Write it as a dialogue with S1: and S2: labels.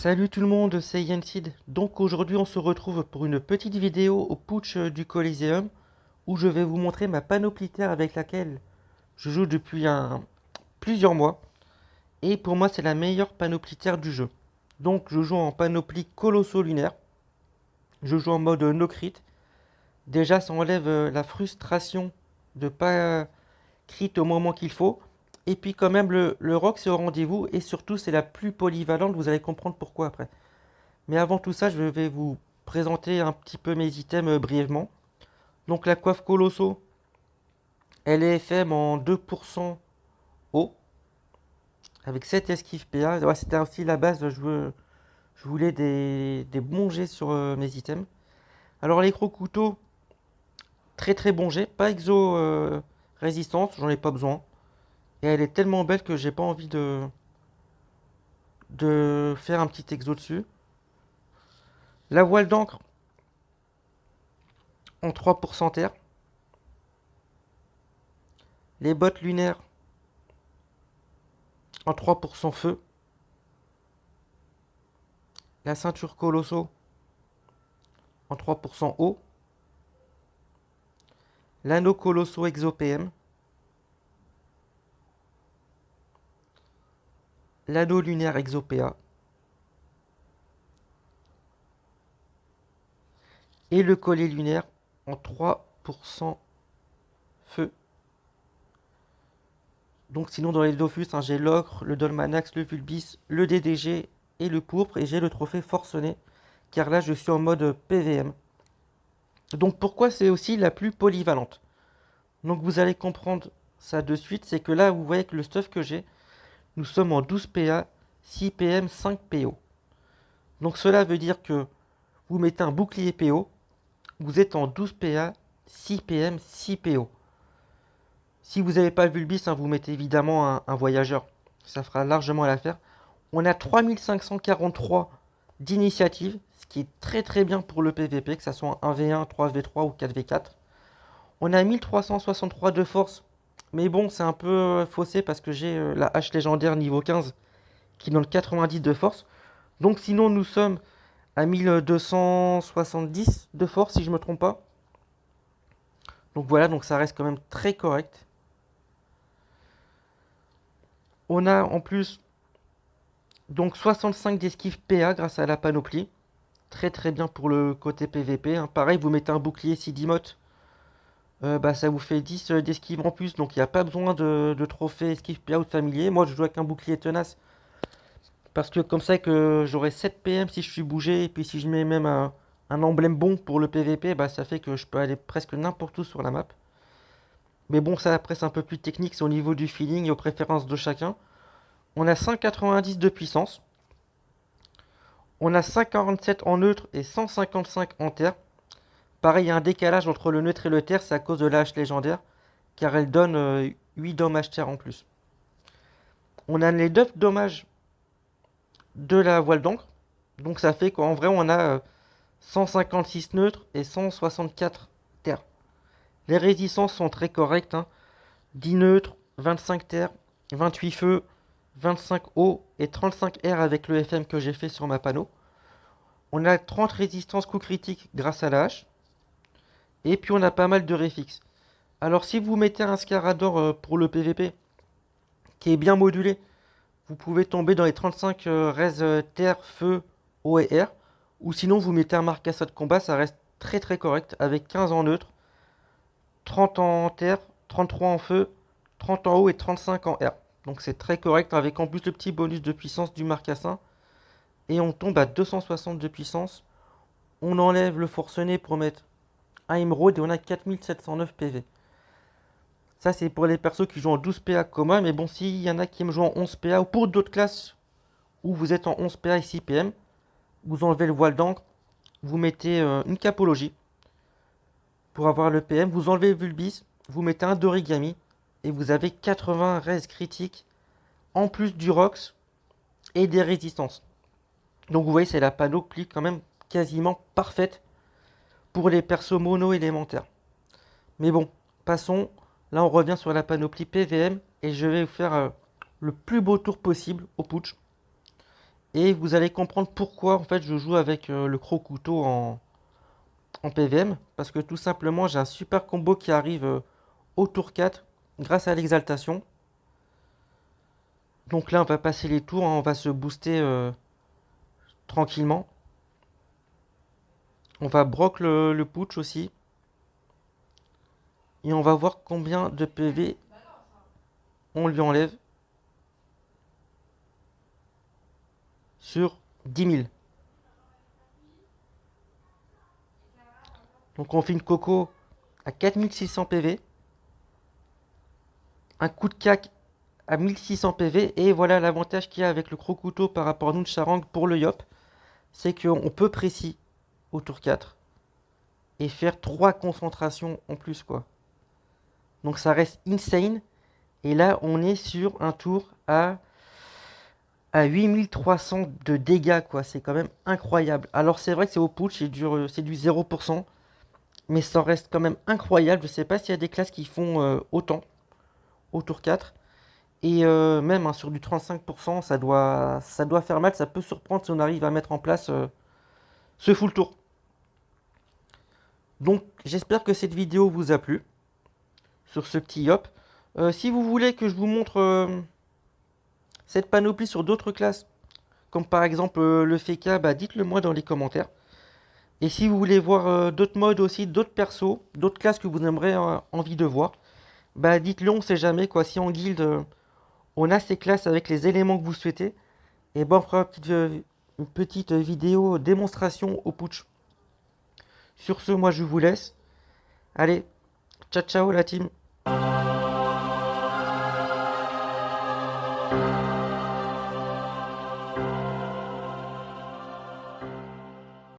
S1: Salut tout le monde, c'est Yensid. Donc aujourd'hui on se retrouve pour une petite vidéo au putsch du Coliseum où je vais vous montrer ma panoplie terre avec laquelle je joue depuis plusieurs mois. Et pour moi c'est la meilleure panoplie terre du jeu. Donc je joue en panoplie colosso lunaire. Je joue en mode no crit. Déjà ça enlève la frustration de pas crit au moment qu'il faut. Et puis quand même le rock c'est au rendez-vous et surtout c'est la plus polyvalente, vous allez comprendre pourquoi après. Mais avant tout ça, je vais vous présenter un petit peu mes items brièvement. Donc la coiffe Colosso, elle est FM en 2% haut, avec 7 esquives PA. Ouais, c'était aussi la base, je voulais des bons jets sur mes items. Alors les gros couteaux, très très bon jet, pas exo résistance, j'en ai pas besoin. Et elle est tellement belle que j'ai pas envie de faire un petit exo dessus. La voile d'encre en 3% terre. Les bottes lunaires en 3% feu. La ceinture Colosso en 3% eau. L'anneau Colosso Exo PM. L'anneau lunaire Exo PA. Et le collier lunaire en 3% feu. Donc sinon dans les Dofus, hein, j'ai l'ocre, le Dolmanax, le Vulbis, le DDG et le pourpre. Et j'ai le trophée forcené. Car là je suis en mode PVM. Donc pourquoi c'est aussi la plus polyvalente? Donc vous allez comprendre ça de suite. C'est que là vous voyez que le stuff que j'ai, nous sommes en 12 PA, 6 PM, 5 PO. Donc cela veut dire que vous mettez un bouclier PO, vous êtes en 12 PA, 6 PM, 6 PO. Si vous n'avez pas le Vulbis, hein, vous mettez évidemment un voyageur. Ça fera largement l'affaire. On a 3543 d'initiative, ce qui est très très bien pour le PVP, que ce soit un 1v1, 3v3 ou 4v4. On a 1363 de force, mais bon, c'est un peu faussé parce que j'ai la hache légendaire niveau 15 qui donne 90 de force. Donc sinon, nous sommes à 1270 de force, si je ne me trompe pas. Donc voilà, donc ça reste quand même très correct. On a en plus donc 65 d'esquive PA grâce à la panoplie. Très très bien pour le côté PVP. Hein. Pareil, vous mettez un bouclier Sidimote, bah, ça vous fait 10 d'esquive en plus. Donc il n'y a pas besoin de trophée esquive PA ou de familier. Moi je joue avec un bouclier tenace. Parce que comme ça que j'aurai 7 PM si je suis bougé. Et puis si je mets même un emblème bon pour le PVP, bah, ça fait que je peux aller presque n'importe où sur la map. Mais bon, ça après c'est un peu plus technique, c'est au niveau du feeling et aux préférences de chacun. On a 190 de puissance. On a 147 en neutre et 155 en terre. Pareil, il y a un décalage entre le neutre et le terre, c'est à cause de la hache légendaire, car elle donne 8 dommages terre en plus. On a les 9 dommages de la voile d'encre. Donc ça fait qu'en vrai on a 156 neutres et 164 terre. Les résistances sont très correctes. Hein. 10 neutres, 25 terre, 28 feu, 25 eau et 35 air avec le FM que j'ai fait sur ma panneau. On a 30 résistances coup critique grâce à la hache. Et puis on a pas mal de réfixes. Alors si vous mettez un Scarador pour le PVP, qui est bien modulé, vous pouvez tomber dans les 35 res terre, feu, eau et air. Ou sinon vous mettez un Marcassa de combat, ça reste très très correct, avec 15 en neutre, 30 en terre, 33 en feu, 30 en eau et 35 en air. Donc c'est très correct, avec en plus le petit bonus de puissance du Marcassin. Et on tombe à 260 de puissance. On enlève le forcené pour mettre un émeraude et on a 4709 PV. Ça, c'est pour les persos qui jouent en 12 PA comme moi. Mais bon, s'il y en a qui aiment jouer en 11 PA ou pour d'autres classes où vous êtes en 11 PA et 6 PM, vous enlevez le voile d'encre, vous mettez une capologie pour avoir le PM, vous enlevez le Vulbis, vous mettez un d'origami et vous avez 80 res critiques en plus du Rox et des résistances. Donc vous voyez, c'est la panoplie quand même quasiment parfaite pour les persos mono élémentaires. Mais bon, passons. Là, on revient sur la panoplie PVM et je vais vous faire le plus beau tour possible au putsch. Et vous allez comprendre pourquoi en fait je joue avec le croc-couteau en PVM. Parce que tout simplement j'ai un super combo qui arrive au tour 4 grâce à l'exaltation. Donc là on va passer les tours, hein, on va se booster tranquillement. On va broc le putsch aussi. Et on va voir combien de PV on lui enlève sur 10 000. Donc on fait une coco à 4600 PV. Un coup de cac à 1600 PV. Et voilà l'avantage qu'il y a avec le croc-couteau par rapport à Nuncharang pour le Yop. C'est qu'on peut précis au tour 4. Et faire 3 concentrations en plus quoi. Donc ça reste insane. Et là on est sur un tour à 8300 de dégâts quoi. C'est quand même incroyable. Alors c'est vrai que c'est au putsch, c'est du 0%. Mais ça reste quand même incroyable. Je sais pas s'il y a des classes qui font autant au tour 4. Et même hein, sur du 35%, ça doit faire mal. Ça peut surprendre si on arrive à mettre en place ce full tour. Donc j'espère que cette vidéo vous a plu sur ce petit hop. Si vous voulez que je vous montre cette panoplie sur d'autres classes, comme par exemple le FK, bah, dites-le moi dans les commentaires. Et si vous voulez voir d'autres modes aussi, d'autres persos, d'autres classes que vous aimeriez envie de voir, bah dites-le, on sait jamais quoi. Si en guilde on a ces classes avec les éléments que vous souhaitez, et ben on fera une petite vidéo démonstration au putsch. Sur ce, moi je vous laisse. Allez, ciao ciao la team.